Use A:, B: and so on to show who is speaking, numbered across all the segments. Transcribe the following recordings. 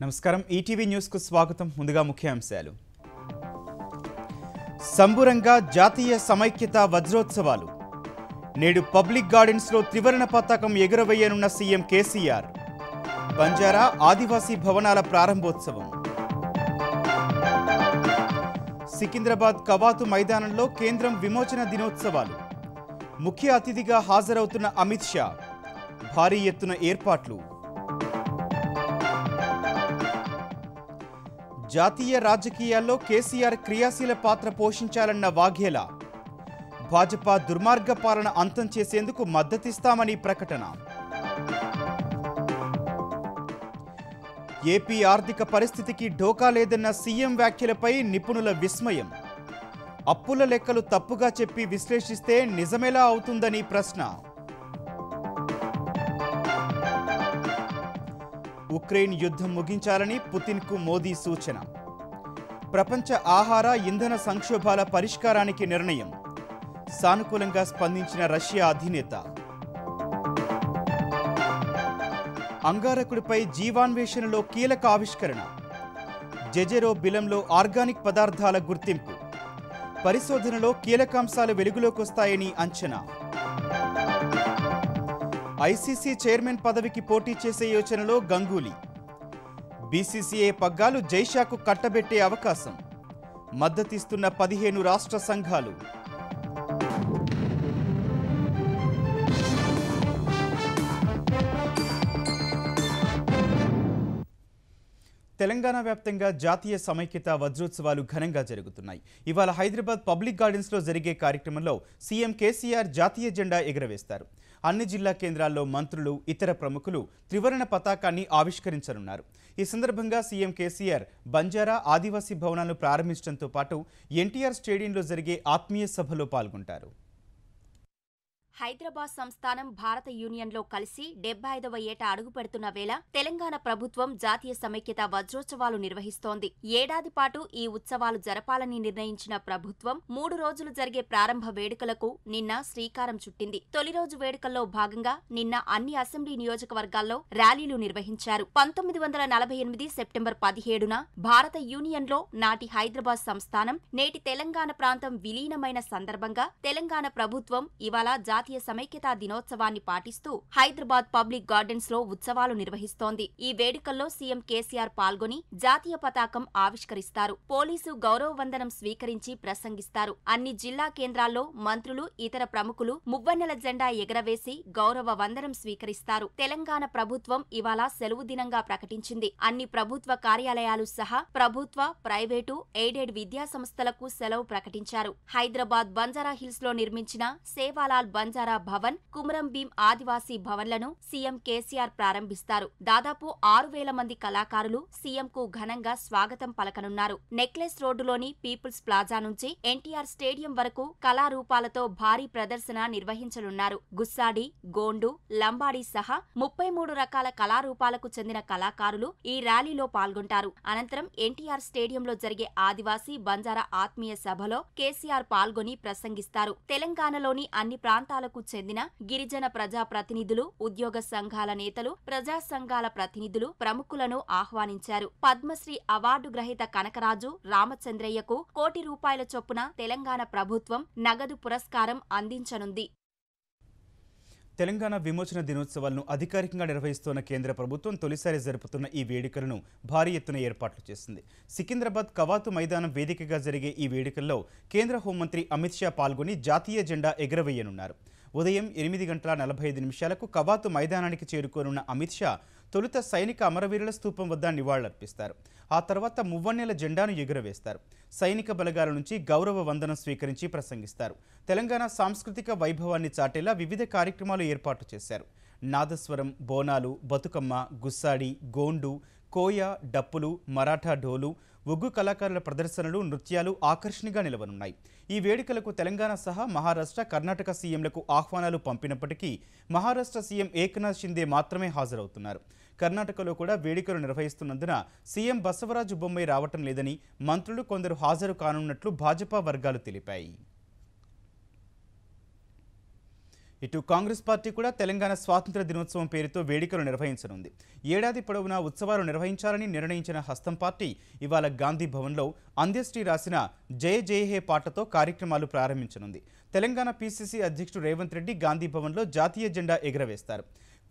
A: నమస్కారం ETV news కు స్వాగతం ముందుగా ముఖ్యాంశాలు సంబురంగా జాతీయ సమైక్యత వజ్రోత్సవాలు నేడు పబ్లిక్ గార్డెన్స్ లో త్రివర్ణ పతాకం ఎగురవేయనున్న సీఎం కేసీఆర్ బంజారా ఆదివాసీ భవనాల ప్రారంభోత్సవం సికింద్రాబాద్ కవాతు మైదానంలో కేంద్రం విమోచన దినోత్సవాలు ముఖ్య అతిథిగా హాజరవుతున్న అమిత్ షా భారీ ఎత్తున ఏర్పాట్లు జాతీయ రాజకీయాల్లో కేసీఆర్ క్రియాశీల పాత్ర పోషించాలన్న వాఘేలా భాజపా దుర్మార్గ పాలన అంతం చేసేందుకు మద్దతిస్తామని ప్రకటన ఏపీ ఆర్థిక పరిస్థితికి ఢోకా లేదన్న సీఎం వ్యాఖ్యలపై నిపుణుల విస్మయం అప్పుల లెక్కలు తప్పుగా చెప్పి విశ్లేషిస్తే నిజమేలా అవుతుందని ప్రశ్న ఉక్రెయిన్ యుద్ధం ముగించాలని పుతిన్కు మోదీ సూచన ప్రపంచ ఆహార ఇంధన సంక్షోభాల పరిష్కారానికి నిర్ణయం సానుకూలంగా స్పందించిన రష్యా అధినేత అంగారకుడిపై జీవాన్వేషణలో కీలక ఆవిష్కరణ జెజెరో బిలంలో ఆర్గానిక్ పదార్థాల గుర్తింపు పరిశోధనలో కీలకాంశాలు వెలుగులోకొస్తాయని అంచనా ఐసీసీ చైర్మన్ పదవికి పోటీ చేసే యోచనలో గంగూలీ బీసీసీఐ పగ్గాలు జైషాకు కట్టబెట్టే అవకాశం మద్దతిస్తున్న 15 రాష్ట్ర సంఘాలు తెలంగాణ వ్యాప్తంగా జాతీయ సమైక్యత వజ్రోత్సవాలు ఘనంగా జరుగుతున్నాయి. ఇవాళ హైదరాబాద్ పబ్లిక్ గార్డెన్స్ లో జరిగే కార్యక్రమంలో సీఎం కేసీఆర్ జాతీయ జెండా ఎగురవేస్తారు. అన్ని జిల్లా కేంద్రాల్లో మంత్రులు ఇతర ప్రముఖులు త్రివర్ణ పతాకాన్ని ఆవిష్కరించనున్నారు. ఈ సందర్భంగా సీఎం కేసీఆర్ బంజారా ఆదివాసీ భవనాలను ప్రారంభించడంతో పాటు ఎన్టీఆర్ స్టేడియంలో జరిగే ఆత్మీయ సభలో పాల్గొంటారు.
B: హైదరాబాద్ సంస్థానం భారత యూనియన్లో కలిసి 75వ ఏట అడుగుపెడుతున్న వేళ తెలంగాణ ప్రభుత్వం జాతీయ సమైక్యత వజ్రోత్సవాలు నిర్వహిస్తోంది. ఏడాది పాటు ఈ ఉత్సవాలు జరపాలని నిర్ణయించిన ప్రభుత్వం 3 రోజులు జరిగే ప్రారంభ వేడుకలకు నిన్న శ్రీకారం చుట్టింది. తొలి రోజు వేడుకల్లో భాగంగా నిన్న అన్ని అసెంబ్లీ నియోజకవర్గాల్లో ర్యాలీలు నిర్వహించారు. 1948 సెప్టెంబర్ 17న భారత యూనియన్లో నాటి హైదరాబాద్ సంస్థానం నేటి తెలంగాణ ప్రాంతం విలీనమైన సందర్భంగా తెలంగాణ ప్రభుత్వం ఇవాళ జాతీయ సమైక్యతా దినోత్సవాన్ని పాటిస్తూ హైదరాబాద్ పబ్లిక్ గార్డెన్స్ లో ఉత్సవాలు నిర్వహిస్తోంది. ఈ వేడుకల్లో సీఎం కేసీఆర్ పాల్గొని జాతీయ పతాకం ఆవిష్కరిస్తారు. పోలీసు గౌరవ వందనం స్వీకరించి ప్రసంగిస్తారు. అన్ని జిల్లా కేంద్రాల్లో మంత్రులు ఇతర ప్రముఖులు మువ్వన్నెల జెండా ఎగరవేసి గౌరవ వందనం స్వీకరిస్తారు. తెలంగాణ ప్రభుత్వం ఇవాళ సెలవు దినంగా ప్రకటించింది. అన్ని ప్రభుత్వ కార్యాలయాలు సహా ప్రభుత్వ, ప్రైవేటు, ఎయిడెడ్ విద్యా సంస్థలకు సెలవు ప్రకటించారు. హైదరాబాద్ బంజారా హిల్స్ లో నిర్మించిన సేవాలాల్ బంజారా భవన్, కుమరం భీం ఆదివాసీ భవన్లను సీఎం కేసీఆర్ ప్రారంభిస్తారు. దాదాపు 6,000 మంది కళాకారులు సీఎంకు ఘనంగా స్వాగతం పలకనున్నారు. నెక్లెస్ రోడ్డులోని పీపుల్స్ ప్లాజా నుంచి ఎన్టీఆర్ స్టేడియం వరకు కళారూపాలతో భారీ ప్రదర్శన నిర్వహించనున్నారు. గుస్సాడి, గోండు, లంబాడీ సహా 33 రకాల కళారూపాలకు చెందిన కళాకారులు ఈ ర్యాలీలో పాల్గొంటారు. అనంతరం ఎన్టీఆర్ స్టేడియంలో జరిగే ఆదివాసీ బంజారా ఆత్మీయ సభలో కేసీఆర్ పాల్గొని ప్రసంగిస్తారు. తెలంగాణలోని అన్ని ప్రాంతాలకు చెందిన గిరిజన ప్రజా ప్రతినిధులు, ఉద్యోగ సంఘాల నేతలు, ప్రజా సంఘాల ప్రతినిధులు, ప్రముఖులను ఆహ్వానించారు. పద్మశ్రీ అవార్డు గ్రహీత కనకరాజు రామచంద్రయ్యకు ₹1,00,00,000 చొప్పున తెలంగాణ ప్రభుత్వం నగదు పురస్కారం అందించనుంది.
A: తెలంగాణ విమోచన దినోత్సవాలను అధికారికంగా నిర్వహిస్తున్న కేంద్ర ప్రభుత్వం తొలిసారి జరుపుతున్న ఈ వేడుకలను భారీ ఎత్తున ఏర్పాట్లు చేసింది. సికింద్రాబాద్ కవాతు మైదానం వేదికగా జరిగే ఈ వేడుకల్లో కేంద్ర హోంమంత్రి అమిత్ షా పాల్గొని జాతీయ జెండా ఎగురవేయనున్నారు. ఉదయం 8:45 కవాతు మైదానానికి చేరుకోనున్న అమిత్ షా తొలుత సైనిక అమరవీరుల స్తూపం వద్ద నివాళులర్పిస్తారు. ఆ తర్వాత మువ్వన్నెల జెండాను ఎగురవేస్తారు. సైనిక బలగాల నుంచి గౌరవ వందనం స్వీకరించి ప్రసంగిస్తారు. తెలంగాణ సాంస్కృతిక వైభవాన్ని చాటేలా వివిధ కార్యక్రమాలు ఏర్పాటు చేశారు. నాదస్వరం, బోనాలు, బతుకమ్మ, గుస్సాడి, గోండు, కోయ, డప్పులు, మరాఠా ఢోలు, ఒగ్గు కళాకారుల ప్రదర్శనలు, నృత్యాలు ఆకర్షణగా నిలవనున్నాయి. ఈ వేడుకలకు తెలంగాణ సహా మహారాష్ట్ర, కర్ణాటక సీఎంలకు ఆహ్వానాలు పంపినప్పటికీ మహారాష్ట్ర సీఎం ఏక్నాథ్ షిందే మాత్రమే హాజరవుతున్నారు. కర్ణాటకలో కూడా వేడుకలు నిర్వహిస్తున్నందున సీఎం బసవరాజు బొమ్మాయి రావటం లేదని మంత్రులు కొందరు హాజరు కానున్నట్లు భాజపా వర్గాలు తెలిపాయి. ఇటు కాంగ్రెస్ పార్టీ కూడా తెలంగాణ స్వాతంత్ర దినోత్సవం పేరుతో వేడుకలు నిర్వహించనుంది. ఏడాది పొడవునా ఉత్సవాలు నిర్వహించాలని నిర్ణయించిన హస్తం పార్టీ ఇవాళ గాంధీ భవన్లో అంత్యశ్రీ రాసిన జయ జయ హే పాటతో కార్యక్రమాలు ప్రారంభించనుంది. తెలంగాణ పీసీసీ అధ్యక్షుడు రేవంత్ రెడ్డి గాంధీ భవన్లో జాతీయ జెండా ఎగురవేస్తారు.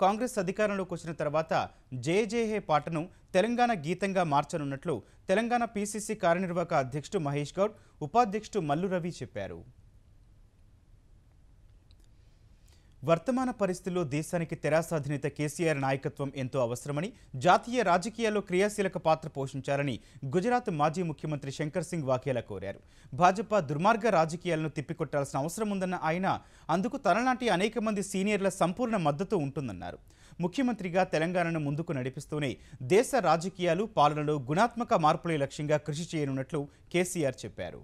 A: కాంగ్రెస్ అధికారంలోకి వచ్చిన తర్వాత జయ జయ హే పాటను తెలంగాణ గీతంగా మార్చనున్నట్లు తెలంగాణ పీసీసీ కార్యనిర్వాహక అధ్యక్షుడు మహేష్ గౌడ్, ఉపాధ్యక్షుడు మల్లు రవి చెప్పారు. వర్తమాన పరిస్థితుల్లో దేశానికి తెరాస అధినేత కేసీఆర్ నాయకత్వం ఎంతో అవసరమని, జాతీయ రాజకీయాల్లో క్రియాశీలక పాత్ర పోషించాలని గుజరాత్ మాజీ ముఖ్యమంత్రి శంకర్ సింగ్ వాఘేలా కోరారు. భాజపా దుర్మార్గ రాజకీయాలను తిప్పికొట్టాల్సిన అవసరం ఉందన్న ఆయన అందుకు తనలాంటి అనేక మంది సీనియర్ల సంపూర్ణ మద్దతు ఉంటుందన్నారు. ముఖ్యమంత్రిగా తెలంగాణను ముందుకు నడిపిస్తూనే దేశ రాజకీయాలు, పాలనలో గుణాత్మక మార్పులే లక్ష్యంగా కృషి చేయనున్నట్లు కేసీఆర్ చెప్పారు.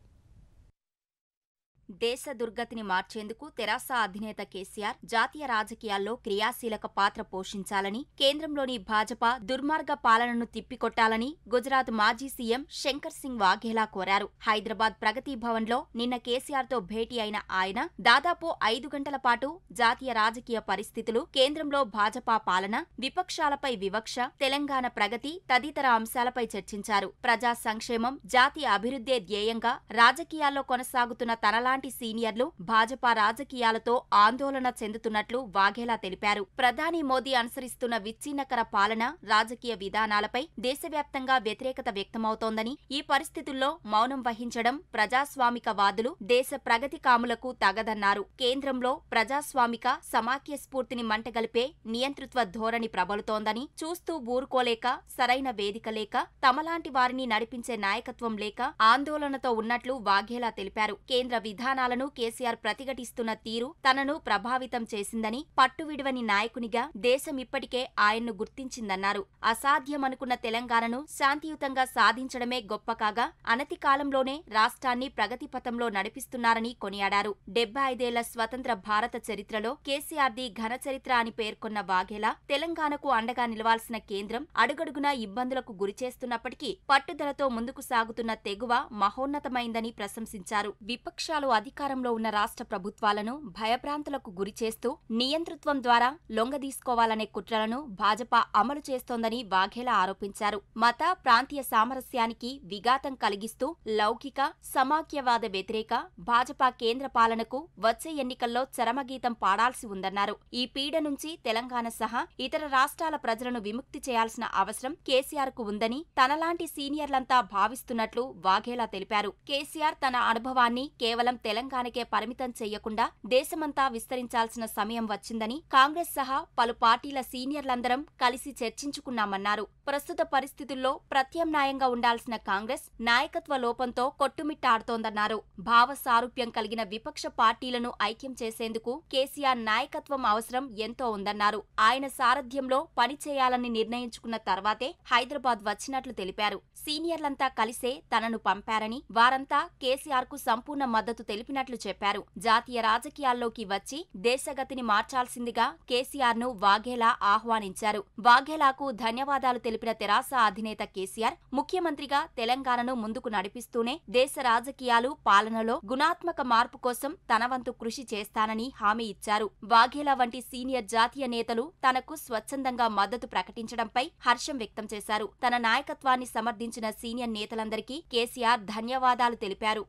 B: దేశ దుర్గతిని మార్చేందుకు తెరాస అధినేత కేసీఆర్ జాతీయ రాజకీయాల్లో క్రియాశీలక పాత్ర పోషించాలని, కేంద్రంలోని భాజపా దుర్మార్గ పాలనను తిప్పికొట్టాలని గుజరాత్ మాజీ సీఎం శంకర్ సింగ్ వాఘేలా కోరారు. హైదరాబాద్ ప్రగతి భవన్లో నిన్న కేసీఆర్తో భేటీ అయిన ఆయన దాదాపు 5 గంటల పాటు జాతీయ రాజకీయ పరిస్థితులు, కేంద్రంలో భాజపా పాలన, విపక్షాలపై వివక్ష, తెలంగాణ ప్రగతి తదితర అంశాలపై చర్చించారు. ప్రజా సంక్షేమం, జాతీయ అభివృద్ధే ధ్యేయంగా రాజకీయాల్లో కొనసాగుతున్న తనలాంటి సీనియర్లు భాజపా రాజకీయాలతో ఆందోళన చెందుతున్నట్లు వాఘేలా తెలిపారు. ప్రధాని మోదీ అనుసరిస్తున్న విచ్ఛిన్నకర పాలన, రాజకీయ విధానాలపై దేశవ్యాప్తంగా వ్యతిరేకత వ్యక్తమవుతోందని, ఈ పరిస్థితుల్లో మౌనం వహించడం ప్రజాస్వామికవాదులు, దేశ ప్రగతి కాములకు తగదన్నారు. కేంద్రంలో ప్రజాస్వామిక సమాఖ్య స్ఫూర్తిని మంటగలిపే నియంతృత్వ ధోరణి ప్రబలుతోందని, చూస్తూ ఊరుకోలేక, సరైన వేదిక లేక, తమలాంటి వారిని నడిపించే నాయకత్వం లేక ఆందోళనతో ఉన్నట్లు వాఘేలా తెలిపారు. కేంద్ర విధానాలను కేసీఆర్ ప్రతిఘటిస్తున్న తీరు తనను ప్రభావితం చేసిందని, పట్టువిడవని నాయకునిగా దేశం ఇప్పటికే ఆయన్ను గుర్తించిందన్నారు. అసాధ్యమనుకున్న తెలంగాణను శాంతియుతంగా సాధించడమే గొప్ప కాగా, అనతి కాలంలోనే రాష్ట్రాన్ని ప్రగతిపథంలో నడిపిస్తున్నారని కొనియాడారు. 75 స్వతంత్ర భారత చరిత్రలో కేసీఆర్ది ఘన చరిత్ర అని పేర్కొన్న వాఘేలా, తెలంగాణకు అండగా నిలవాల్సిన కేంద్రం అడుగడుగునా ఇబ్బందులకు గురిచేస్తున్నప్పటికీ పట్టుదలతో ముందుకు సాగుతున్న తెగువ మహోన్నతమైందని ప్రశంసించారు. విపక్షాలు అధికారంలో ఉన్న రాష్ట్ర ప్రభుత్వాలను భయభ్రాంతులకు గురిచేస్తూ నియంతృత్వం ద్వారా లొంగదీసుకోవాలనే కుట్రలను భాజపా అమలు చేస్తోందని వాఘేలా ఆరోపించారు. మత, ప్రాంతీయ సామరస్యానికి విఘాతం కలిగిస్తూ లౌకిక, సమాఖ్యవాద వ్యతిరేక భాజపా కేంద్ర పాలనకు వచ్చే ఎన్నికల్లో చరమగీతం పాడాల్సి ఉందన్నారు. ఈ పీడ నుంచి తెలంగాణ సహా ఇతర రాష్ట్రాల ప్రజలను విముక్తి చేయాల్సిన అవసరం కేసీఆర్ కు ఉందని తనలాంటి సీనియర్లంతా భావిస్తున్నట్లు వాఘేలా తెలిపారు. కేసీఆర్ తన అనుభవాన్ని కేవలం తెలంగాణకే పరిమితం చేయకుండా దేశమంతా విస్తరించాల్సిన సమయం వచ్చిందని, కాంగ్రెస్ సహా పలు పార్టీల సీనియర్లందరం కలిసి చర్చించుకున్నామన్నారు. ప్రస్తుత పరిస్థితుల్లో ప్రత్యామ్నాయంగా ఉండాల్సిన కాంగ్రెస్ నాయకత్వ లోపంతో కొట్టుమిట్టాడుతోందన్నారు. భావ సారూప్యం కలిగిన విపక్ష పార్టీలను ఐక్యం చేసేందుకు కేసీఆర్ నాయకత్వం అవసరం ఎంతో ఉందన్నారు. ఆయన సారథ్యంలో పనిచేయాలని నిర్ణయించుకున్న తర్వాతే హైదరాబాద్ వచ్చినట్లు తెలిపారు. సీనియర్లంతా కలిసే తనను పంపారని, వారంతా కేసీఆర్ కు సంపూర్ణ మద్దతు తెలిపినట్లు చెప్పారు. జాతీయ రాజకీయాల్లోకి వచ్చి దేశగతిని మార్చాల్సిందిగా కేసీఆర్ ను వాఘేలా ఆహ్వానించారు. వాఘేలాకు ధన్యవాదాలు తెలిపిన తెరాస అధినేత కేసీఆర్, ముఖ్యమంత్రిగా తెలంగాణను ముందుకు నడిపిస్తూనే దేశ రాజకీయాలు, పాలనలో గుణాత్మక మార్పు కోసం తన వంతు కృషి చేస్తానని హామీ ఇచ్చారు. వాఘేలా వంటి సీనియర్ జాతీయ నేతలు తనకు స్వచ్ఛందంగా మద్దతు ప్రకటించడంపై హర్షం వ్యక్తం చేశారు. తన నాయకత్వాన్ని సమర్థించిన సీనియర్ నేతలందరికీ కేసీఆర్ ధన్యవాదాలు తెలిపారు.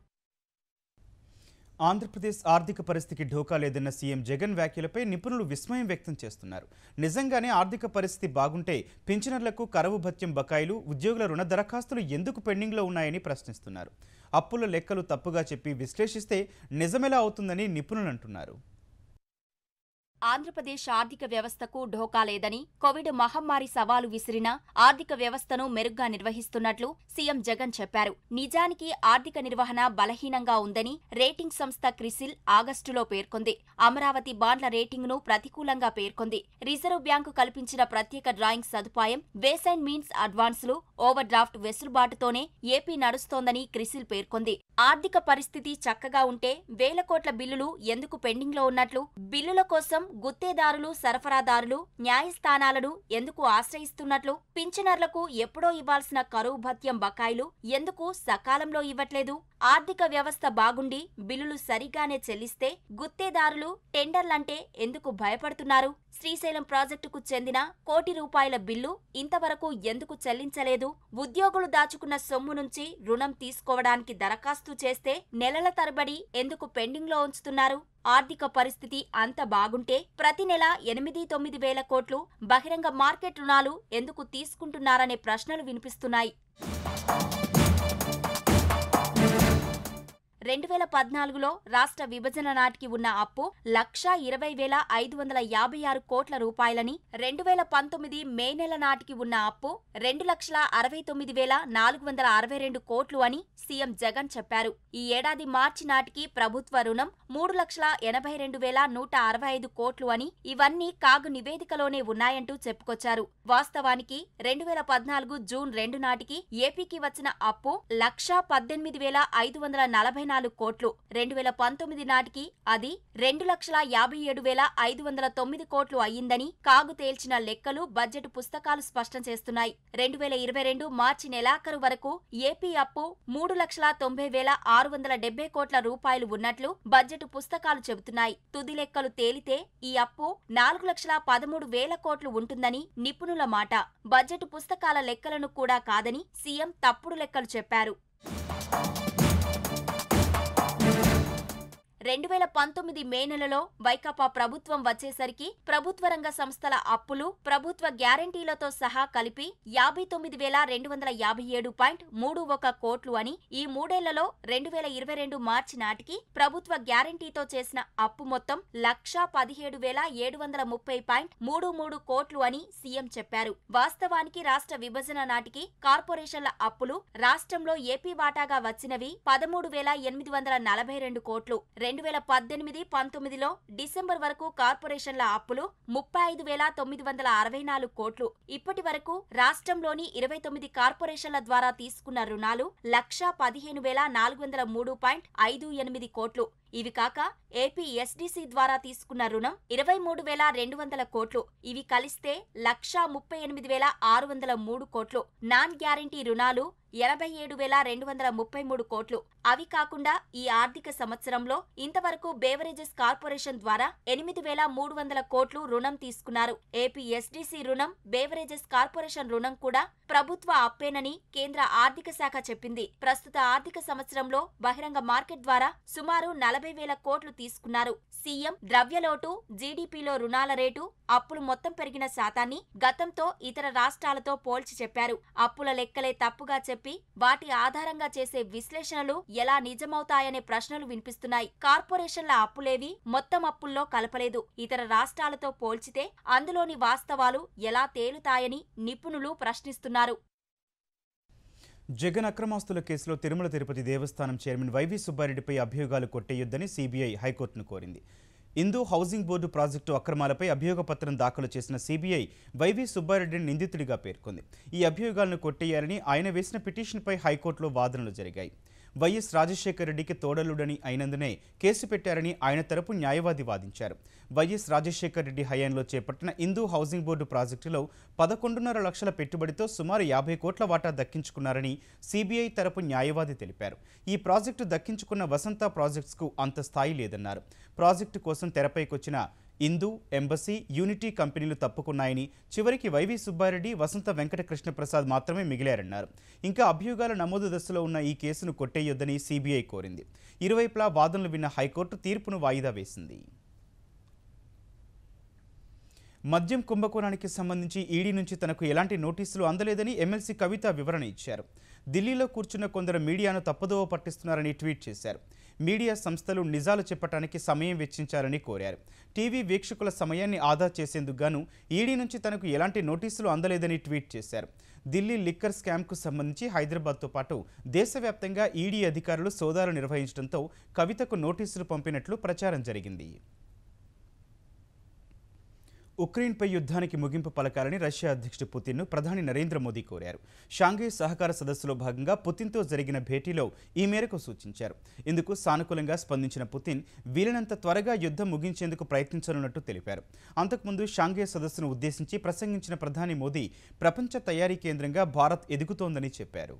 A: ఆంధ్రప్రదేశ్ ఆర్థిక పరిస్థితికి ఢోకా లేదన్న సీఎం జగన్ వ్యాఖ్యలపై నిపుణులు విస్మయం వ్యక్తం చేస్తున్నారు. నిజంగానే ఆర్థిక పరిస్థితి బాగుంటే పింఛనర్లకు కరవు భత్యం బకాయిలు, ఉద్యోగుల రుణ దరఖాస్తులు ఎందుకు పెండింగ్లో ఉన్నాయని ప్రశ్నిస్తున్నారు. అప్పుల లెక్కలు తప్పుగా చెప్పి విశ్లేషిస్తే నిజమెలా అవుతుందని నిపుణులు అంటున్నారు.
B: ఆంధ్రప్రదేశ్ ఆర్థిక వ్యవస్థకు ఢోకా లేదని, కోవిడ్ మహమ్మారి సవాలు విసిరినా ఆర్థిక వ్యవస్థను మెరుగ్గా నిర్వహిస్తున్నట్లు సీఎం జగన్ చెప్పారు. నిజానికి ఆర్థిక నిర్వహణ బలహీనంగా ఉందని రేటింగ్ సంస్థ క్రిసిల్ ఆగస్టులో పేర్కొంది. అమరావతి బాండ్ల రేటింగ్ను ప్రతికూలంగా పేర్కొంది. రిజర్వ్ బ్యాంకు కల్పించిన ప్రత్యేక డ్రాయింగ్ సదుపాయం, వేస్ అండ్ మీన్స్ అడ్వాన్సులు, ఓవర్ డ్రాఫ్ట్ వెసులుబాటుతోనే ఏపీ నడుస్తోందని క్రిసిల్ పేర్కొంది. ఆర్థిక పరిస్థితి చక్కగా ఉంటే వేల కోట్ల బిల్లులు ఎందుకు పెండింగ్లో ఉన్నట్లు, బిల్లుల కోసం గుత్తేదారులు, సరఫరాదారులు న్యాయస్థానాలను ఎందుకు ఆశ్రయిస్తున్నట్లు? పింఛనర్లకు ఎప్పుడో ఇవ్వాల్సిన కరువు భత్యం బకాయిలు ఎందుకు సకాలంలో ఇవ్వట్లేదు? ఆర్థిక వ్యవస్థ బాగుండి బిల్లులు సరిగానే చెల్లిస్తే గుత్తేదారులు టెండర్లంటే ఎందుకు భయపడుతున్నారు? శ్రీశైలం ప్రాజెక్టుకు చెందిన ₹1,00,00,000 బిల్లు ఇంతవరకు ఎందుకు చెల్లించలేదు? ఉద్యోగులు దాచుకున్న సొమ్ము నుంచి రుణం తీసుకోవడానికి దరఖాస్తు చేస్తే నెలల తరబడి ఎందుకు పెండింగ్లో ఉంచుతున్నారు? ఆర్థిక పరిస్థితి అంత బాగుంటే ప్రతి నెల 8-9 వేల కోట్లు బహిరంగ మార్కెట్ రుణాలు ఎందుకు తీసుకుంటున్నారనే ప్రశ్నలు వినిపిస్తున్నాయి. 2014లో రాష్ట్ర విభజన నాటికి ఉన్న అప్పు ₹1,20,556 కోట్ల రూపాయలని, 2019 మే నెల నాటికి ఉన్న అప్పు ₹2,69,462 కోట్లు అని సీఎం జగన్ చెప్పారు. ఈ ఏడాది మార్చి నాటికి ప్రభుత్వ రుణం ₹3,82,165 కోట్లు అని, ఇవన్నీ కాగు నివేదికలోనే ఉన్నాయంటూ చెప్పుకొచ్చారు. వాస్తవానికి 2014 జూన్ 2 నాటికి ఏపీకి వచ్చిన అప్పు ₹1,18,544 కోట్లు. 2019 నాటికి అది ₹2,57,509 కోట్లు అయ్యిందని కాగు తేల్చిన లెక్కలు, బడ్జెట్ పుస్తకాలు స్పష్టం చేస్తున్నాయి. 2022 మార్చి నెలాఖరు వరకు ఏపీ అప్పు ₹3,90,670 కోట్ల రూపాయలు ఉన్నట్లు బడ్జెట్ పుస్తకాలు చెబుతున్నాయి. తుది లెక్కలు తేలితే ఈ అప్పు ₹4,13,000 కోట్లు ఉంటుందని నిపుణుల మాట. బడ్జెట్ పుస్తకాల లెక్కలను కూడా కాదని సీఎం తప్పుడు లెక్కలు చెప్పారు. 2019 మే నెలలో వైకాపా ప్రభుత్వం వచ్చేసరికి ప్రభుత్వ రంగ సంస్థల అప్పులు, ప్రభుత్వ గ్యారంటీలతో సహా కలిపి 59,257.31 కోట్లు అని, ఈ మూడేళ్లలో 2022 మార్చి నాటికి ప్రభుత్వ గ్యారంటీతో చేసిన అప్పు మొత్తం 1,17,730.33 కోట్లు అని సీఎం చెప్పారు. వాస్తవానికి రాష్ట్ర విభజన నాటికి కార్పొరేషన్ల అప్పులు రాష్ట్రంలో ఏపీ వాటాగా వచ్చినవి 13,842 కోట్లు. 2018-19లో డిసెంబర్ వరకు కార్పొరేషన్ల అప్పులు 35,964 కోట్లు. ఇప్పటి వరకు రాష్ట్రంలోని 29 కార్పొరేషన్ల ద్వారా తీసుకున్న రుణాలు 1,15,403.58 కోట్లు. ఇవి కాక ఏపీ ఎస్డీసీ ద్వారా తీసుకున్న రుణం 23,200 కోట్లు. ఇవి కలిస్తే 1,38,603 కోట్లు. నాన్ గ్యారంటీ రుణాలు 87,233 కోట్లు. అవి కాకుండా ఈ ఆర్థిక సంవత్సరంలో ఇంతవరకు బేవరేజెస్ కార్పొరేషన్ ద్వారా 8,300 కోట్లు రుణం తీసుకున్నారు. ఏపీ ఎస్డీసీ రుణం, బేవరేజెస్ కార్పొరేషన్ రుణం కూడా ప్రభుత్వ అప్పేనని కేంద్ర ఆర్థిక శాఖ చెప్పింది. ప్రస్తుత ఆర్థిక సంవత్సరంలో బహిరంగ మార్కెట్ ద్వారా సుమారు 40,000 కోట్లు తీసుకున్నారు. సీఎం ద్రవ్యలోటు, జీడీపీలో రుణాల రేటు, అప్పులు మొత్తం పెరిగిన శాతాన్ని గతంతో ఇతర రాష్ట్రాలతో పోల్చి చెప్పారు. అప్పుల లెక్కలే తప్పుగా చెప్పి వాటి ఆధారంగా చేసే విశ్లేషణలు ఎలా నిజమవుతాయనే ప్రశ్నలు వినిపిస్తున్నాయి. కార్పొరేషన్ల అప్పులేవి మొత్తం అప్పుల్లో కలపలేదు. ఇతర రాష్ట్రాలతో పోల్చితే అందులోని వాస్తవాలు ఎలా తేలుతాయని నిపుణులు ప్రశ్నిస్తున్నారు.
A: జగన్ అక్రమాస్తుల కేసులో తిరుమల తిరుపతి దేవస్థానం చైర్మన్ వైవి సుబ్బారెడ్డిపై అభియోగాలు కొట్టేయొద్దని సీబీఐ హైకోర్టును కోరింది. హిందూ హౌసింగ్ బోర్డు ప్రాజెక్టు అక్రమాలపై అభియోగ పత్రం దాఖలు చేసిన సీబీఐ వైవి సుబ్బారెడ్డిని నిందితుడిగా పేర్కొంది. ఈ అభియోగాలను కొట్టేయాలని ఆయన వేసిన పిటిషన్పై హైకోర్టులో వాదనలు జరిగాయి. వైఎస్ రాజశేఖర రెడ్డికి తోడలుడని అయినందునే కేసు పెట్టారని ఆయన తరపు న్యాయవాది వాదించారు. వైఎస్ రాజశేఖర రెడ్డి హయాంలో చేపట్టిన హిందూ హౌసింగ్ బోర్డు ప్రాజెక్టులో 11.5 లక్షల పెట్టుబడితో సుమారు 50 కోట్ల వాటా దక్కించుకున్నారని సీబీఐ తరపు న్యాయవాది తెలిపారు. ఈ ప్రాజెక్టు దక్కించుకున్న వసంత ప్రాజెక్ట్స్కు అంత స్థాయి లేదన్నారు. ప్రాజెక్టు కోసం తెరపైకొచ్చిన హిందూ, ఎంబసీ, యూనిటీ కంపెనీలు తప్పుకున్నాయని, చివరికి వైవి సుబ్బారెడ్డి, వసంత వెంకట కృష్ణప్రసాద్ మాత్రమే మిగిలారన్నారు. ఇంకా అభియోగాల నమోదు దశలో ఉన్న ఈ కేసును కొట్టేయొద్దని సీబీఐ కోరింది. ఇరువైపులా వాదనలు విన్న హైకోర్టు తీర్పును వాయిదా వేసింది. మద్యం కుంభకోణానికి సంబంధించి ఈడీ నుంచి తనకు ఎలాంటి నోటీసులు అందలేదని ఎమ్మెల్సీ కవిత వివరణ ఇచ్చారు. ఢిల్లీలో కూర్చున్న కొందరు మీడియాను తప్పుదోవ పట్టిస్తున్నారని ట్వీట్ చేశారు. మీడియా సంస్థలు నిజాలు చెప్పడానికి సమయం వెచ్చించారని కోరారు. టీవీ వీక్షకుల సమయాన్ని ఆదా చేసేందుకు గాను ఈడీ నుంచి తనకు ఎలాంటి నోటీసులు అందలేదని ట్వీట్ చేశారు. ఢిల్లీ లిక్కర్ స్కామ్కు సంబంధించి హైదరాబాద్తో పాటు దేశవ్యాప్తంగా ఈడీ అధికారులు సోదాలు నిర్వహించడంతో కవితకు నోటీసులు పంపినట్లు ప్రచారం జరిగింది. ఉక్రెయిన్పై యుద్ధానికి ముగింపు పలకాలని రష్యా అధ్యక్షుడు పుతిన్ను ప్రధాని నరేంద్ర మోదీ కోరారు. షాంఘై సహకార సదస్సులో భాగంగా పుతిన్తో జరిగిన భేటీలో ఈ మేరకు సూచించారు. ఇందుకు సానుకూలంగా స్పందించిన పుతిన్ వీలైనంత త్వరగా యుద్ధం ముగించేందుకు ప్రయత్నించనున్నట్టు తెలిపారు. అంతకుముందు షాంఘై సదస్సును ఉద్దేశించి ప్రసంగించిన ప్రధాని మోదీ ప్రపంచ తయారీ కేంద్రంగా భారత్ ఎదుగుతోందని చెప్పారు.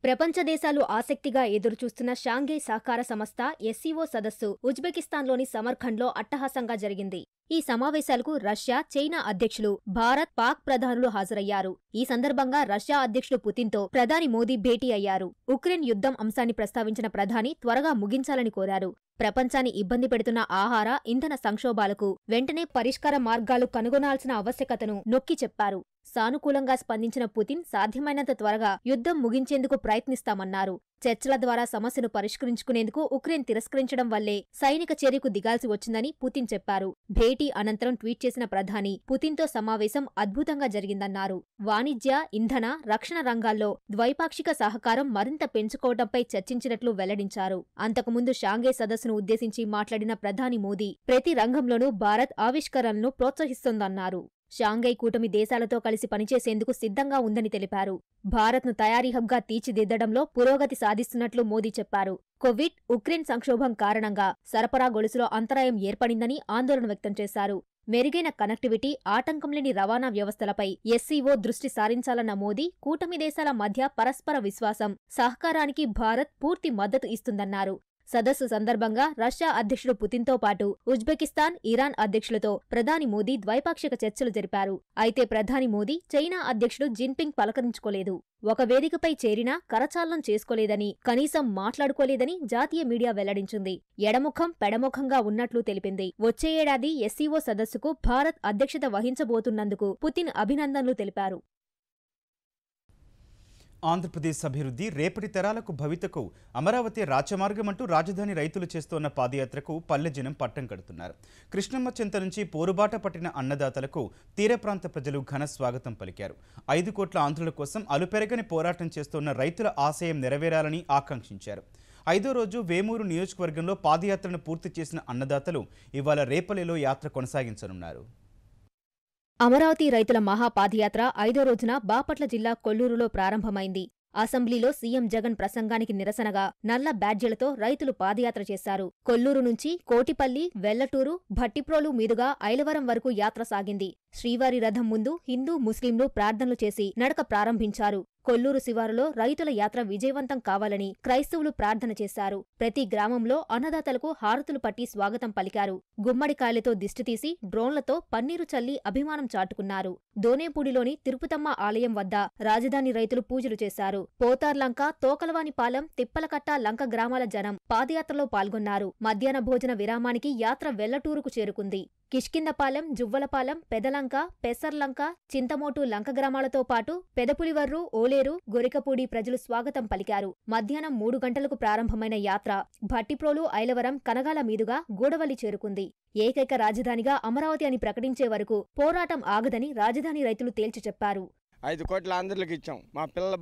C: ప్రపంచ దేశాలు ఆసక్తిగా ఎదురుచూస్తున్న షాంఘై సహకార సంస్థ ఎస్సీఓ సదస్సు ఉజ్బెకిస్తాన్లోని సమర్ఖండ్లో అట్టహాసంగా జరిగింది. ఈ సమావేశాలకు రష్యా, చైనా అధ్యక్షులు, భారత్, పాక్ ప్రధానులు హాజరయ్యారు. ఈ సందర్భంగా రష్యా అధ్యక్షుడు పుతిన్తో ప్రధాని మోదీ భేటీ అయ్యారు. ఉక్రెయిన్ యుద్ధం అంశాన్ని ప్రస్తావించిన ప్రధాని త్వరగా ముగించాలని కోరారు. ప్రపంచాన్ని ఇబ్బంది పెడుతున్న ఆహార, ఇంధన సంక్షోభాలకు వెంటనే పరిష్కార మార్గాలు కనుగొనాల్సిన ఆవశ్యకతను నొక్కి చెప్పారు. సానుకూలంగా స్పందించిన పుతిన్ సాధ్యమైనంత త్వరగా యుద్ధం ముగించేందుకు ప్రయత్నిస్తామన్నారు. చర్చల ద్వారా సమస్యను పరిష్కరించుకునేందుకు ఉక్రెయిన్ తిరస్కరించడం వల్లే సైనిక చర్యకు దిగాల్సి వచ్చిందని పుతిన్ చెప్పారు. భేటీ అనంతరం ట్వీట్ చేసిన ప్రధాని పుతిన్తో సమావేశం అద్భుతంగా జరిగిందన్నారు. వాణిజ్య, ఇంధన, రక్షణ రంగాల్లో ద్వైపాక్షిక సహకారం మరింత పెంచుకోవడంపై చర్చించినట్లు వెల్లడించారు. అంతకుముందు షాంఘై సదస్సును ఉద్దేశించి మాట్లాడిన ప్రధాని మోదీ ప్రతి రంగంలోనూ భారత్ ఆవిష్కరణలను ప్రోత్సహిస్తోందన్నారు. షాంఘై కూటమి దేశాలతో కలిసి పనిచేసేందుకు సిద్ధంగా ఉందని తెలిపారు. భారత్ను తయారీ హబ్గా తీర్చిదిద్దడంలో పురోగతి సాధిస్తున్నట్లు మోదీ చెప్పారు. కోవిడ్, ఉక్రెయిన్ సంక్షోభం కారణంగా సరఫరా గొలుసులో అంతరాయం ఏర్పడిందని ఆందోళన వ్యక్తం చేశారు. మెరుగైన కనెక్టివిటీ, ఆటంకం లేని రవాణా వ్యవస్థలపై ఎస్సీఓ దృష్టి సారించాలన్న మోదీ కూటమి దేశాల మధ్య పరస్పర విశ్వాసం, సహకారానికి భారత్ పూర్తి మద్దతు ఇస్తుందన్నారు. సదస్సు సందర్భంగా రష్యా అధ్యక్షుడు పుతిన్తో పాటు ఉజ్బెకిస్తాన్, ఇరాన్ అధ్యక్షులతో ప్రధాని మోదీ ద్వైపాక్షిక చర్చలు జరిపారు. అయితే ప్రధాని మోదీ చైనా అధ్యక్షుడు జిన్పింగ్ పలకరించుకోలేదు. ఒక వేదికపై చేరినా కరచాలనం చేసుకోలేదని, కనీసం మాట్లాడుకోలేదని జాతీయ మీడియా వెల్లడించింది. ఎడముఖం పెడముఖంగా ఉన్నట్లు తెలిపింది. వచ్చే ఏడాది ఎస్సీఓ సదస్సుకు భారత్ అధ్యక్షత వహించబోతున్నందుకు పుతిన్ అభినందనలు తెలిపారు.
A: ఆంధ్రప్రదేశ్ అభివృద్ధి రేపటి తరాలకు భవితకు అమరావతి రాచమార్గమంటూ రాజధాని రైతులు చేస్తోన్న పాదయాత్రకు పల్లెజనం పట్టం కడుతున్నారు. కృష్ణమ్మ చెంత నుంచి పోరుబాట పట్టిన అన్నదాతలకు తీర ప్రాంత ప్రజలు ఘన స్వాగతం పలికారు. 5 కోట్ల ఆంధ్రుల కోసం అలుపెరగని పోరాటం చేస్తోన్న రైతుల ఆశయం నెరవేరాలని ఆకాంక్షించారు. 5వ రోజు వేమూరు నియోజకవర్గంలో పాదయాత్రను పూర్తి చేసిన అన్నదాతలు ఇవాళ రేపల్లెలో యాత్ర కొనసాగించనున్నారు.
C: అమరావతి రైతుల మహాపాదయాత్ర 5వ రోజున బాపట్ల జిల్లా కొల్లూరులో ప్రారంభమైంది. అసెంబ్లీలో సీఎం జగన్ ప్రసంగానికి నిరసనగా నల్ల బ్యాడ్జీలతో రైతులు పాదయాత్ర చేశారు. కొల్లూరు నుంచి కోటిపల్లి, వెల్లటూరు, భట్టిప్రోలు మీదుగా ఐలవరం వరకు యాత్ర సాగింది. శ్రీవారి రథం ముందు హిందూ, ముస్లింలు ప్రార్థనలు చేసి నడక ప్రారంభించారు. కొల్లూరు శివారులో రైతుల యాత్ర విజయవంతం కావాలని క్రైస్తవులు ప్రార్థన చేశారు. ప్రతి గ్రామంలో అన్నదాతలకు హారతులు పట్టి స్వాగతం పలికారు. గుమ్మడికాయలతో దిష్టితీసి డ్రోన్లతో పన్నీరు చల్లి అభిమానం చాటుకున్నారు. దోనేపూడిలోని తిరుపతమ్మ ఆలయం వద్ద రాజధాని రైతులు పూజలు చేశారు. పోతార్లంక, తోకలవానిపాలెం, తిప్పలకట్ట లంక గ్రామాల జనం పాదయాత్రలో పాల్గొన్నారు. మధ్యాహ్న భోజన విరామానికి యాత్ర వెల్లటూరుకు చేరుకుంది. కిష్కిందపాలెం, జువ్వలపాలెం, పెదలంక, పెసర్లంక, చింతమోటు లంక గ్రామాలతో పాటు పెదపులివర్రు, ఓలేరు, గొరికపూడి ప్రజలు స్వాగతం పలికారు. మధ్యాహ్నం 3 గంటలకు ప్రారంభమైన యాత్ర భట్టిప్రోలు, ఐలవరం, కనగాల మీదుగా గూడవల్లి చేరుకుంది. ఏకైక రాజధానిగా అమరావతి అని ప్రకటించే వరకు పోరాటం ఆగదని రాజధాని రైతులు తేల్చి చెప్పారు.
D: 5 కోట్ల ఆంధ్రులకు ఇచ్చాం. మా పిల్లల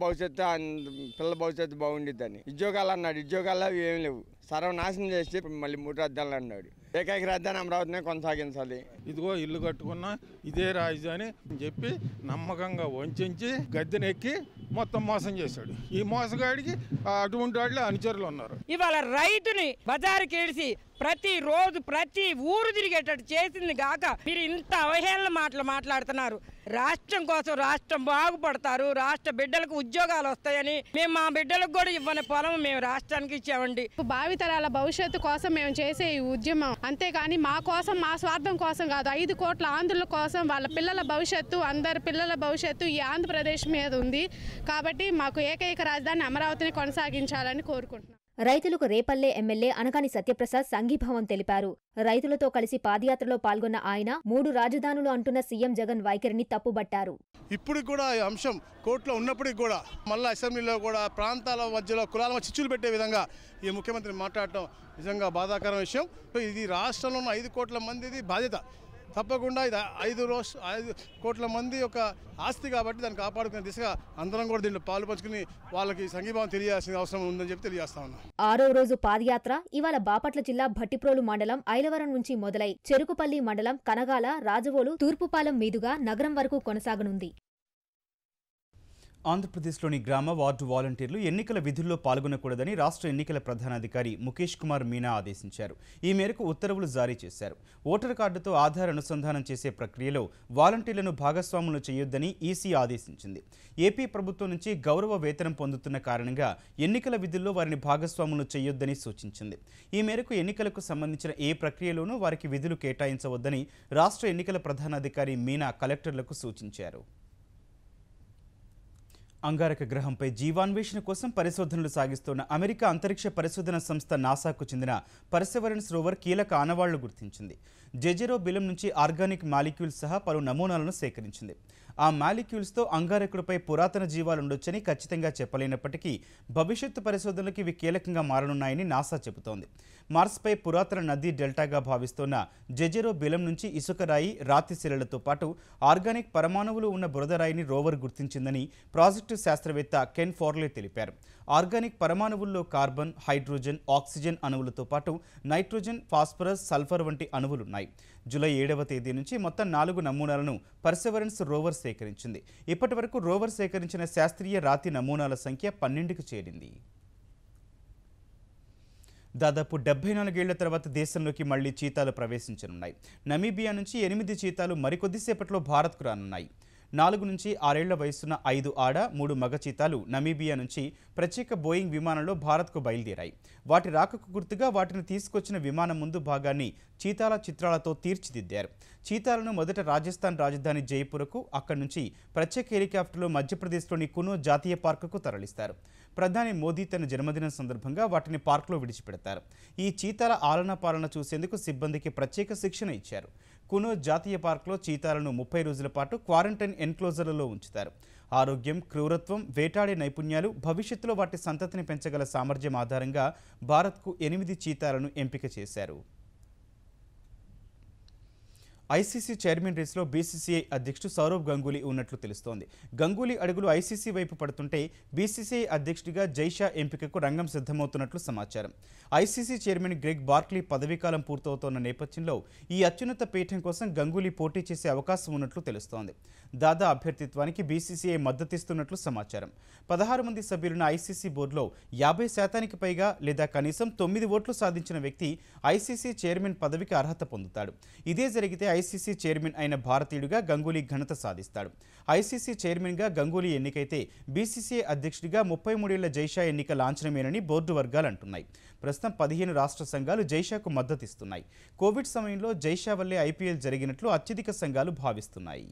D: భవిష్యత్తు బాగుండిద్దని. ఉద్యోగాలు అన్నాడు, ఉద్యోగాలు ఏం లేవు. సర్వనాశనం చేసి మళ్ళీ 3 రాజధానులు అన్నాడు. ఏకైక రాజధాని అమరావతినే కొనసాగించాలి.
E: ఇదిగో ఇల్లు కట్టుకున్న ఇదే రాజధాని అని చెప్పి నమ్మకంగా వంచి గద్దెనెక్కి మొత్తం మోసం చేశాడు. ఈ మోసగాడికి అటువంటి వాళ్ళే అనుచరులు ఉన్నారు.
F: ఇవాళ రైతుని బజారుకి ఏడిసి ప్రతి రోజు ప్రతి ఊరు తిరిగేటట్టు చేసింది గాక మీరు ఇంత అవహేళన మాటలు మాట్లాడుతున్నారు. రాష్ట్రం కోసం రాష్ట్రం బాగుపడతారు, రాష్ట్ర బిడ్డలకు ఉద్యోగాలు వస్తాయని మేము మా బిడ్డలకు కూడా ఇవ్వని పొలం మేము రాష్ట్రానికి ఇచ్చామండి.
G: భావితరాల భవిష్యత్తు కోసం మేము చేసే ఈ ఉద్యమం అంతేగాని మా కోసం, మా స్వార్థం కోసం కాదు. 5 కోట్ల ఆంధ్రుల కోసం, వాళ్ళ పిల్లల భవిష్యత్తు, అందరి పిల్లల భవిష్యత్తు ఈ ఆంధ్రప్రదేశ్ మీద ఉంది. కాబట్టి మాకు ఏకైక రాజధాని అమరావతిని కొనసాగించాలని కోరుకుంటున్నాం.
C: రైతులకు రేపల్లె ఎమ్మెల్యే అనగాని సత్యప్రసాద్ సంఘీభావం తెలిపారు. రైతులతో కలిసి పాదయాత్రలో పాల్గొన్న ఆయన 3 రాజధానులు అంటున్న సీఎం జగన్ వైఖరిని తప్పుబట్టారు.
H: ఇప్పుడు కూడా ఈ అంశం కోర్టులో ఉన్నప్పటికీ కూడా మళ్ళీ అసెంబ్లీలో కూడా ప్రాంతాల మధ్యలో కులాల చిచ్చులు పెట్టే విధంగా ఈ ముఖ్యమంత్రి మాట్లాడటం నిజంగా బాధాకరం విషయం. ఇది రాష్ట్రంలో ఉన్న 5 కోట్ల మందిది బాధ్యత. తప్పకుండా ఇది 5 కోట్ల మంది యొక్క ఆస్తి కాబట్టి దాన్ని కాపాడుకునే దిశగా అందరం కూడా దీంట్లో పాలు పంచుకుని వాళ్ళకి సంఘీభావం తెలియాల్సిన అవసరం ఉందని చెప్పి తెలియజేస్తా ఉన్నాం.
C: 6వ రోజు పాదయాత్ర ఇవాళ బాపట్ల జిల్లా భట్టిప్రోలు మండలం ఐలవరం నుంచి మొదలై చెరుకుపల్లి మండలం కనగాల, రాజవోలు, తూర్పుపాలెం మీదుగా నగరం వరకు కొనసాగనుంది.
A: ఆంధ్రప్రదేశ్లోని గ్రామ వార్డు వాలంటీర్లు ఎన్నికల విధుల్లో పాల్గొనకూడదని రాష్ట్ర ఎన్నికల ప్రధానాధికారి ముఖేష్ కుమార్ మీనా ఆదేశించారు. ఈ మేరకు ఉత్తర్వులు జారీ చేశారు. ఓటర్ కార్డుతో ఆధార్ అనుసంధానం చేసే ప్రక్రియలో వాలంటీర్లను భాగస్వాములు చేయొద్దని ఈసీ ఆదేశించింది. ఏపీ ప్రభుత్వం నుంచి గౌరవ వేతనం పొందుతున్న కారణంగా ఎన్నికల విధుల్లో వారిని భాగస్వాములు చేయొద్దని సూచించింది. ఈ మేరకు ఎన్నికలకు సంబంధించిన ఏ ప్రక్రియలోనూ వారికి విధులు కేటాయించవద్దని రాష్ట్ర ఎన్నికల ప్రధానాధికారి మీనా కలెక్టర్లకు సూచించారు. అంగారక గ్రహంపై జీవాన్వేషణ కోసం పరిశోధనలు సాగిస్తున్న అమెరికా అంతరిక్ష పరిశోధన సంస్థ నాసాకు చెందిన పర్సెవరెన్స్ రోవర్ కీలక ఆనవాళ్లు గుర్తించింది. జెజెరో బిలం నుంచి ఆర్గానిక్ మాలిక్యూల్స్ సహా పలు నమూనాలను సేకరించింది. ఆ మాలిక్యూల్స్తో అంగారకుడిపై పురాతన జీవాలుండొచ్చని ఖచ్చితంగా చెప్పలేనప్పటికీ భవిష్యత్తు పరిశోధనలకు ఇవి కీలకంగా మారనున్నాయని నాసా చెబుతోంది. మార్స్పై పురాతన నదీ డెల్టాగా భావిస్తోన్న జెజెరో బిలం నుంచి ఇసుక రాయి, రాతి శిలలతో పాటు ఆర్గానిక్ పరమాణువులు ఉన్న బురదరాయిని రోవర్ గుర్తించిందని ప్రాజెక్టు శాస్త్రవేత్త కెన్ ఫోర్లే తెలిపారు. ఆర్గానిక్ పరమాణువుల్లో కార్బన్, హైడ్రోజన్, ఆక్సిజన్ అణువులతో పాటు నైట్రోజన్, ఫాస్ఫరస్, సల్ఫర్ వంటి అణువులున్నాయి. జూలై 7వ తేదీ నుంచి మొత్తం 4 నమూనాలను పర్సెవరెన్స్ రోవర్ సేకరించింది. ఇప్పటి వరకు రోవర్ సేకరించిన శాస్త్రీయ రాతి నమూనాల సంఖ్య 12కి చేరింది. దాదాపు 74 ఏళ్ల తర్వాత దేశంలోకి మళ్లీ చీతాలు ప్రవేశించనున్నాయి. నమీబియా నుంచి 8 చీతాలు మరికొద్దిసేపట్లో భారత్కు రానున్నాయి. 4 నుంచి 6 ఏళ్ల వయసున్న 5 ఆడ, 3 మగ చీతాలు నమీబియా నుంచి ప్రత్యేక బోయింగ్ విమానంలో భారత్కు బయలుదేరాయి. వాటి రాకకు గుర్తుగా వాటిని తీసుకొచ్చిన విమానం ముందు భాగాన్ని చీతాల చిత్రాలతో తీర్చిదిద్దారు. చీతాలను మొదట రాజస్థాన్ రాజధాని జైపూర్కు, అక్కడి నుంచి ప్రత్యేక హెలికాప్టర్లో మధ్యప్రదేశ్లోని కునో జాతీయ పార్కుకు తరలిస్తారు. ప్రధాని మోదీ తన జన్మదినం సందర్భంగా వాటిని పార్కులో విడిచిపెడతారు. ఈ చీతాల ఆలన పాలన చూసేందుకు సిబ్బందికి ప్రత్యేక శిక్షణ ఇచ్చారు. కునో జాతీయ పార్కులో చీతాలను 30 రోజుల పాటు క్వారంటైన్ ఎన్క్లోజర్లలో ఉంచుతారు. ఆరోగ్యం, క్రూరత్వం, వేటాడే నైపుణ్యాలు, భవిష్యత్తులో వాటి సంతతిని పెంచగల సామర్థ్యం ఆధారంగా భారత్కు 8 చీతాలను ఎంపిక చేశారు. ఐసీసీ చైర్మన్ రేసులో బీసీసీఐ అధ్యక్షుడు సౌరవ్ గంగూలీ ఉన్నట్లు తెలుస్తోంది. గంగూలీ అడుగులు ఐసీసీ వైపు పడుతుంటే బీసీసీఐ అధ్యక్షుడిగా జైషా ఎంపికకు రంగం సిద్ధమవుతున్నట్లు సమాచారం. ఐసీసీ చైర్మన్ గ్రెగ్ బార్క్లీ పదవీకాలం పూర్తవుతోన్న నేపథ్యంలో ఈ అత్యున్నత పీఠం కోసం గంగూలీ పోటీ చేసే అవకాశం ఉన్నట్లు తెలుస్తోంది. దాదా అభ్యర్థిత్వానికి బీసీసీఐ మద్దతిస్తున్నట్లు సమాచారం. 16 మంది సభ్యులున్న ఐసీసీ బోర్డులో 50% పైగా లేదా కనీసం 9 ఓట్లు సాధించిన వ్యక్తి ఐసీసీ చైర్మన్ పదవికి అర్హత పొందుతాడు. ఇదే జరిగితే ఐసీసీ చైర్మన్ అయిన భారతీయుడిగా గంగూలీ ఘనత సాధిస్తాడు. ఐసీసీ చైర్మన్గా గంగూలీ ఎన్నికైతే బీసీసీఐ అధ్యక్షుడిగా 33 ఏళ్ల జైషా ఎన్నిక లాంఛనమేనని బోర్డు వర్గాలు అంటున్నాయి. ప్రస్తుతం 15 రాష్ట్ర సంఘాలు జైషాకు మద్దతిస్తున్నాయి. కోవిడ్ సమయంలో జైషా వల్లే ఐపీఎల్ జరిగినట్లు అత్యధిక సంఘాలు భావిస్తున్నాయి.